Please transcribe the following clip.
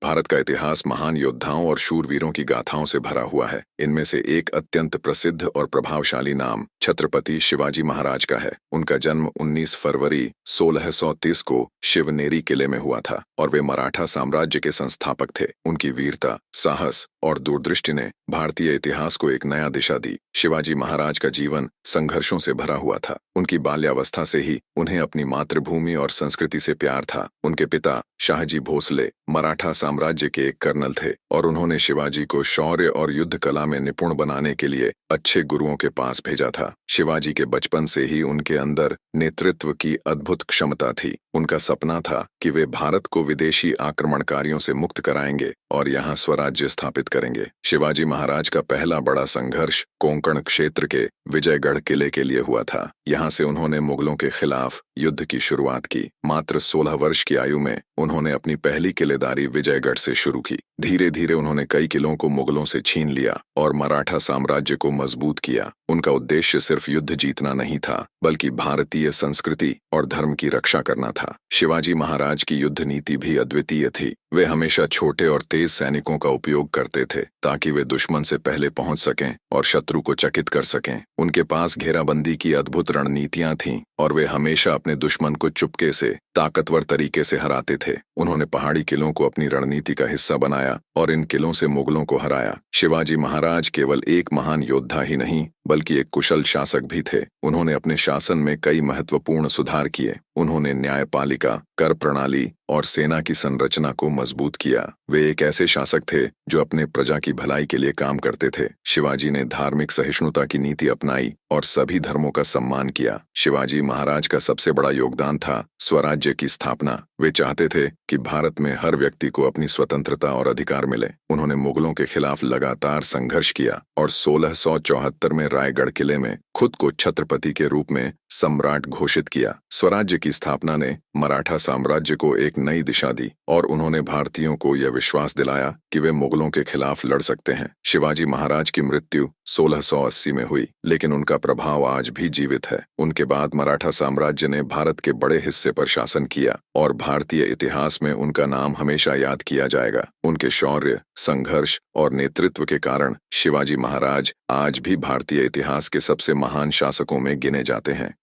भारत का इतिहास महान योद्धाओं और शूरवीरों की गाथाओं से भरा हुआ है। इनमें से एक अत्यंत प्रसिद्ध और प्रभावशाली नाम छत्रपति शिवाजी महाराज का है। उनका जन्म 19 फरवरी 1630 को शिवनेरी किले में हुआ था और वे मराठा साम्राज्य के संस्थापक थे। उनकी वीरता, साहस और दूरदृष्टि ने भारतीय इतिहास को एक नया दिशा दी। शिवाजी महाराज का जीवन संघर्षों से भरा हुआ था। उनकी बाल्यावस्था से ही उन्हें अपनी मातृभूमि और संस्कृति से प्यार था। उनके पिता शाहजी भोसले मराठा साम्राज्य के एक कर्नल थे और उन्होंने शिवाजी को शौर्य और युद्ध कला में निपुण बनाने के लिए अच्छे गुरुओं के पास भेजा था। शिवाजी के बचपन से ही उनके अंदर नेतृत्व की अद्भुत क्षमता थी। उनका सपना था कि वे भारत को विदेशी आक्रमणकारियों से मुक्त कराएंगे और यहाँ स्वराज्य स्थापित करेंगे। शिवाजी महाराज का पहला बड़ा संघर्ष कोंकण क्षेत्र के विजयगढ़ किले के लिए हुआ था। यहाँ से उन्होंने मुगलों के खिलाफ युद्ध की शुरुआत की। मात्र 16 वर्ष की आयु में उन्होंने अपनी पहली किलेदारी विजयगढ़ से शुरू की। धीरे धीरे उन्होंने कई किलों को मुगलों से छीन लिया और मराठा साम्राज्य को मजबूत किया। उनका उद्देश्य सिर्फ युद्ध जीतना नहीं था, बल्कि भारतीय संस्कृति और धर्म की रक्षा करना था। शिवाजी महाराज की युद्ध नीति भी अद्वितीय थी। वे हमेशा छोटे और तेज सैनिकों का उपयोग करते थे ताकि वे दुश्मन से पहले पहुंच सकें और शत्रु को चकित कर सकें। उनके पास घेराबंदी की अद्भुत रणनीतियां थीं और वे हमेशा अपने दुश्मन को चुपके से ताकतवर तरीके से हराते थे। उन्होंने पहाड़ी किलों को अपनी रणनीति का हिस्सा बनाया और इन किलों से मुगलों को हराया। शिवाजी महाराज केवल एक महान योद्धा ही नहीं, बल्कि एक कुशल शासक भी थे। उन्होंने अपने शासन में कई महत्वपूर्ण सुधार किए। उन्होंने न्यायपालिका, कर प्रणाली और सेना की संरचना को मजबूत किया। वे एक ऐसे शासक थे जो अपने प्रजा की भलाई के लिए काम करते थे। शिवाजी ने धार्मिक सहिष्णुता की नीति अपनाई और सभी धर्मों का सम्मान किया। शिवाजी महाराज का सबसे बड़ा योगदान था स्वराज्य की स्थापना। वे चाहते थे कि भारत में हर व्यक्ति को अपनी स्वतंत्रता और अधिकार मिले। उन्होंने मुगलों के खिलाफ लगातार संघर्ष किया और 1674 में रायगढ़ किले में खुद को छत्रपति के रूप में सम्राट घोषित किया। स्वराज्य की स्थापना ने मराठा साम्राज्य को एक नई दिशा दी और उन्होंने भारतीयों को यह विश्वास दिलाया कि वे मुगलों के खिलाफ लड़ सकते हैं। शिवाजी महाराज की मृत्यु 1680 में हुई, लेकिन उनका प्रभाव आज भी जीवित है। उनके बाद मराठा साम्राज्य ने भारत के बड़े हिस्से पर शासन किया और भारतीय इतिहास में उनका नाम हमेशा याद किया जाएगा। उनके शौर्य, संघर्ष और नेतृत्व के कारण शिवाजी महाराज आज भी भारतीय इतिहास के सबसे महान शासकों में गिने जाते हैं।